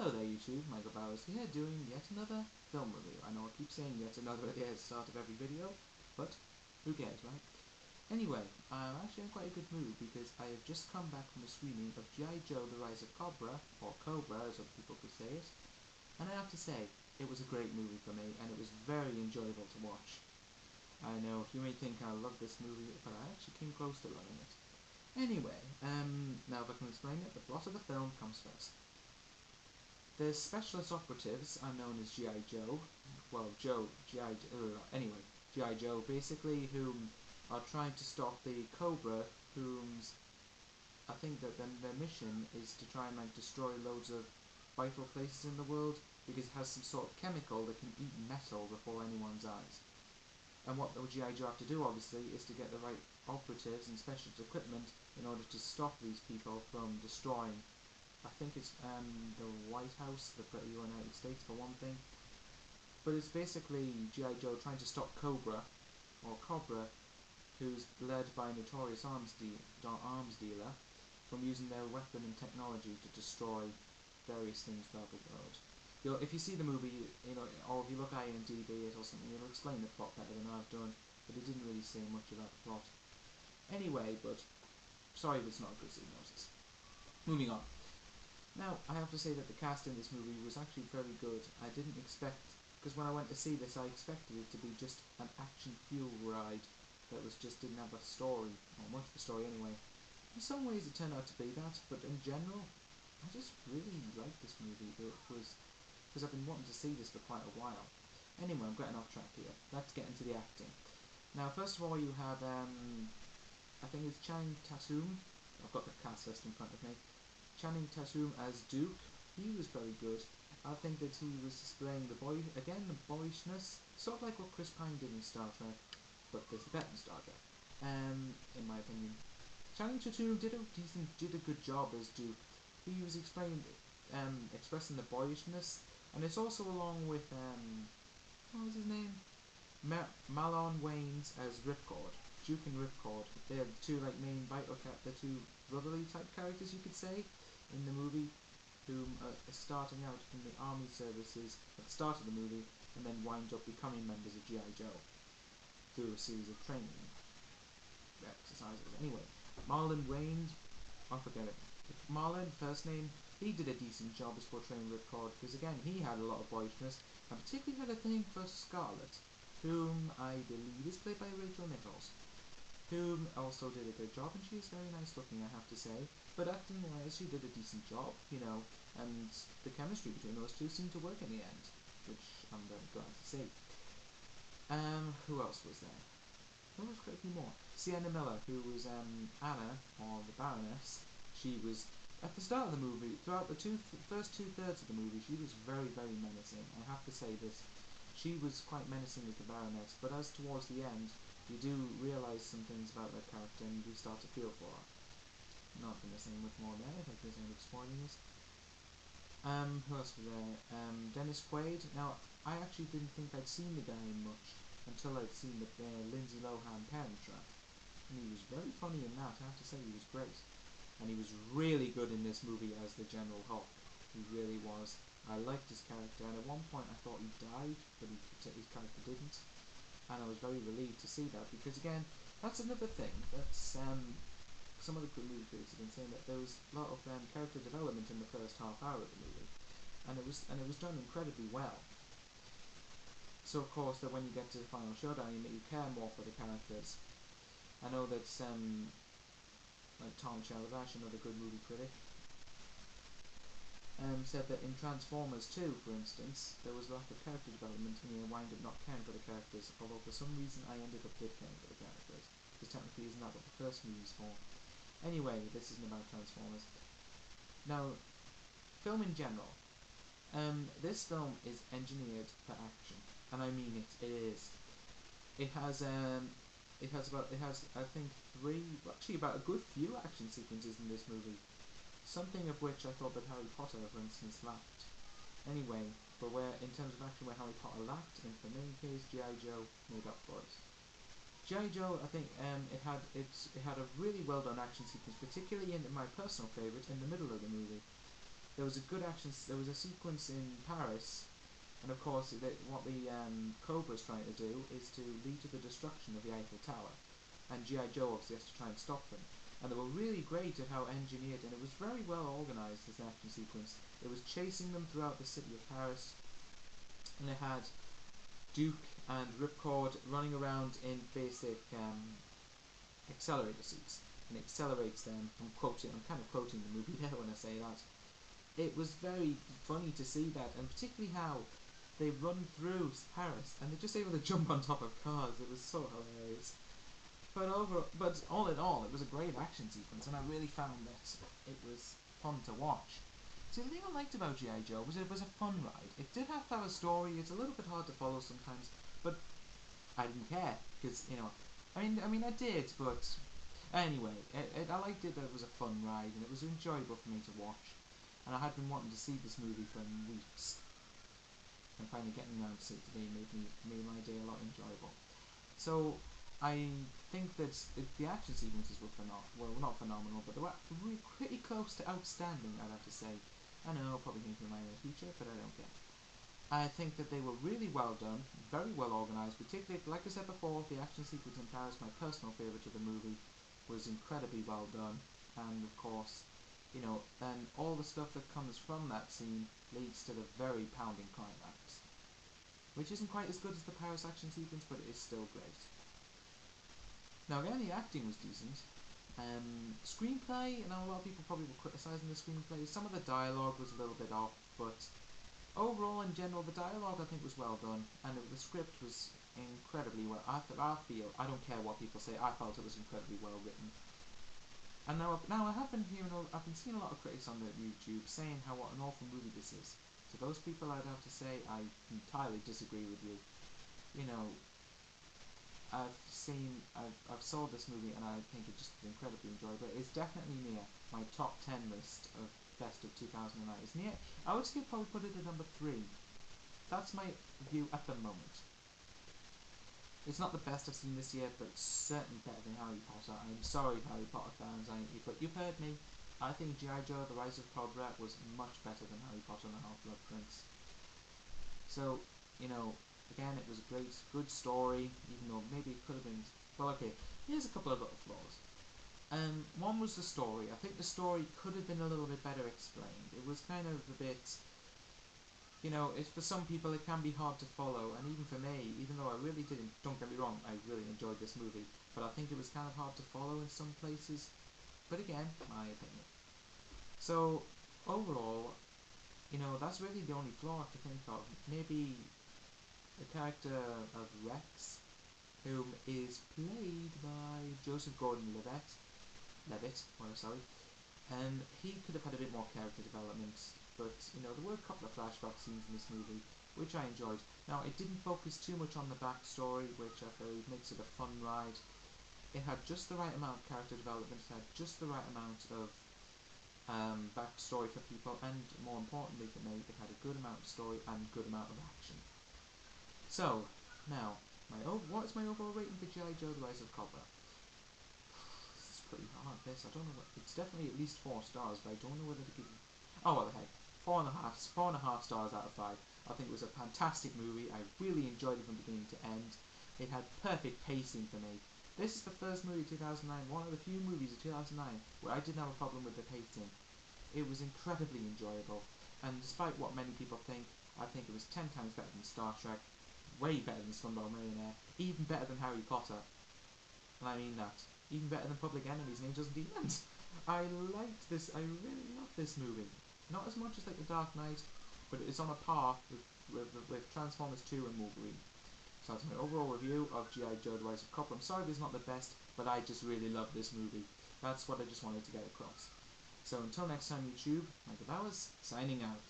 Hello there YouTube, Michael Bowers here, doing yet another film review. I know I keep saying yet another at the start of every video, but who cares, right? Anyway, I'm actually in quite a good mood because I have just come back from a screening of G.I. Joe, The Rise of Cobra, or Cobra as other people could say it, and I have to say, it was a great movie for me, and it was very enjoyable to watch. I know, you may think I love this movie, but I actually came close to loving it. Anyway, now if I can explain it, the plot of the film comes first. The specialist operatives are known as G.I. Joe, G.I. Joe, basically, whom are trying to stop the Cobra, whom's, I think that their mission is to try and destroy loads of vital places in the world, because it has some sort of chemical that can eat metal before anyone's eyes. And what the G.I. Joe have to do, obviously, is to get the right operatives and specialist equipment in order to stop these people from destroying, I think it's the White House, the United States for one thing. But it's basically G.I. Joe trying to stop Cobra, who's led by a notorious arms dealer, from using their weapon and technology to destroy various things throughout the world. If you see the movie, or if you look at IMDb or something, it'll explain the plot better than I've done, but it didn't really say much about the plot. Anyway, but sorry if it's not a good synopsis. Moving on. Now, I have to say that the cast in this movie was actually very good. I didn't expect, because when I went to see this, I expected it to be just an action fuel ride that didn't have a story, or much of a story anyway. In some ways it turned out to be that, but in general, I just really liked this movie. It was, because I've been wanting to see this for quite a while. Anyway, I'm getting off track here. Let's get into the acting. Now, first of all, you have, I think it's Channing Tatum. I've got the cast list in front of me. Channing Tatum as Duke, he was very good. I think that he was displaying the boyishness, sort of like what Chris Pine did in Star Trek, but there's the better in Star Trek, in my opinion. Channing Tatum did a good job as Duke. He was expressing the boyishness, and it's also along with, what was his name? Marlon Wayans as Ripcord. Duke and Ripcord. They're the two the two brotherly type characters, you could say, in the movie, who are starting out in the army services at the start of the movie, and then wind up becoming members of G.I. Joe through a series of training exercises. Anyway, Marlon Wayans, I forget it. Marlon, first name, he did a decent job as portraying Ripcord, because again, he had a lot of boyishness, and particularly had a thing for Scarlett, whom I believe is played by Rachel Nichols, whom also did a good job, and she is very nice looking, I have to say, but acting wise she did a decent job, and the chemistry between those two seemed to work in the end, which I'm very glad to see. Who else was there? There was quite a few more. Sienna Miller, who was Anna, or the Baroness. She was, at the start of the movie, throughout the first two-thirds of the movie, she was very, very menacing. I have to say this. She was quite menacing as the Baroness, but as towards the end, you do realise some things about her character and you do start to feel for her. Not going to say much more there, if I can end up spoiling this. Who else was there? Dennis Quaid. Now, I actually didn't think I'd seen the guy much until I'd seen the Lindsay Lohan Parent Trap. And he was very funny in that, I have to say, he was great. And he was really good in this movie as the General Hulk. He really was. I liked his character, and at one point I thought he died, but his character didn't. And I was very relieved to see that, because again, that's another thing. That's some of the movie critics have been saying that there was a lot of character development in the first half hour of the movie, and it was done incredibly well. So of course, that when you get to the final showdown, you care more for the characters. I know that like Tom Chalavash, another good movie critic, said that in Transformers 2, for instance, there was a lack of character development, and you wind up not caring for the characters, although for some reason I ended up caring for the characters, because technically isn't that what the first movie's for? Anyway, this isn't about Transformers. Now, film in general. This film is engineered for action, and I mean it. It is. It has I think about a good few action sequences in this movie. Something of which I thought that Harry Potter, for instance, lacked. Anyway, but in terms of action, where Harry Potter lacked, in the main case, G.I. Joe made up for it. G.I. Joe, I think, it had a really well done action sequence, particularly in my personal favourite, in the middle of the movie. there was a good action. There was a sequence in Paris, and of course, what the Cobra's trying to do is to lead to the destruction of the Eiffel Tower, and G.I. Joe obviously has to try and stop them. And they were really great at how engineered, and it was very well organised as an action sequence. It was chasing them throughout the city of Paris, and it had Duke and Ripcord running around in basic accelerator suits, and it accelerates them. I'm kind of quoting the movie there when I say that. It was very funny to see that, and particularly how they run through Paris and they're just able to jump on top of cars. It was so hilarious. But all in all, it was a great action sequence, and I really found that it was fun to watch. See, the thing I liked about G.I. Joe was it was a fun ride. It did have to have a story. It's a little bit hard to follow sometimes, but I didn't care because I mean I did, but anyway, I liked it that it was a fun ride and it was enjoyable for me to watch. And I had been wanting to see this movie for weeks, and finally getting around to see it today made my day a lot enjoyable. So I think that the action sequences were not phenomenal, but they were pretty close to outstanding, I'd have to say. I know, probably thinking of my own teacher, but I don't care. I think that they were really well done, very well organised, particularly, like I said before, the action sequence in Paris, my personal favourite of the movie, was incredibly well done, and of course, then all the stuff that comes from that scene leads to the very pounding climax, which isn't quite as good as the Paris action sequence, but it is still great. Now again, the acting was decent. Screenplay, a lot of people probably were criticising the screenplay. Some of the dialogue was a little bit off, but overall, in general, the dialogue I think was well done, and the script was incredibly well. I don't care what people say, I felt it was incredibly well written. And now I have been I've been seeing a lot of critics on the YouTube saying what an awful movie this is. To those people, I'd have to say I entirely disagree with you. I've saw this movie and I think it just incredibly enjoyable. It's definitely near my top 10 list of best of 2009. It's near. I would say probably put it at number 3. That's my view at the moment. It's not the best I've seen this year, but it's certainly better than Harry Potter. I'm sorry, Harry Potter fans, but you've heard me. I think G.I. Joe: The Rise of Cobra was much better than Harry Potter and the Half-Blood Prince. So, again, it was a good story, even though maybe it could have been. Well, okay, here's a couple of little flaws. One was the story. I think the story could have been a little bit better explained. It was kind of a bit. For some people it can be hard to follow, and even for me, even though I really didn't, don't get me wrong, I really enjoyed this movie, but I think it was kind of hard to follow in some places. But again, my opinion. So, overall, that's really the only flaw I can think of. Maybe the character of Rex, whom is played by Joseph Gordon-Levitt, and he could have had a bit more character development, but there were a couple of flashback scenes in this movie which I enjoyed. Now, it didn't focus too much on the backstory, which I feel makes it a fun ride. It had just the right amount of character development, it had just the right amount of backstory for people, and more importantly for me, it had a good amount of story and good amount of action. So, now, what is my overall rating for G.I. Joe: The Rise of Cobra? This is pretty hard, this. I don't know it's definitely at least 4 stars, but I don't know whether to give it. Oh, what the heck. 4.5 stars out of 5. I think it was a fantastic movie. I really enjoyed it from beginning to end. It had perfect pacing for me. This is the first movie of 2009, one of the few movies of 2009 where I didn't have a problem with the pacing. It was incredibly enjoyable, and despite what many people think, I think it was 10 times better than Star Trek, way better than Slumdog Millionaire, even better than Harry Potter. And I mean that. Even better than Public Enemies and Angels and Demons. I liked this. I really loved this movie. Not as much as like The Dark Knight, but it's on a par with Transformers 2 and Wolverine. So that's my overall review of G.I. Joe: The Rise of Cobra. I'm sorry this is not the best, but I just really love this movie. That's what I just wanted to get across. So until next time, YouTube, Michael Bowers, signing out.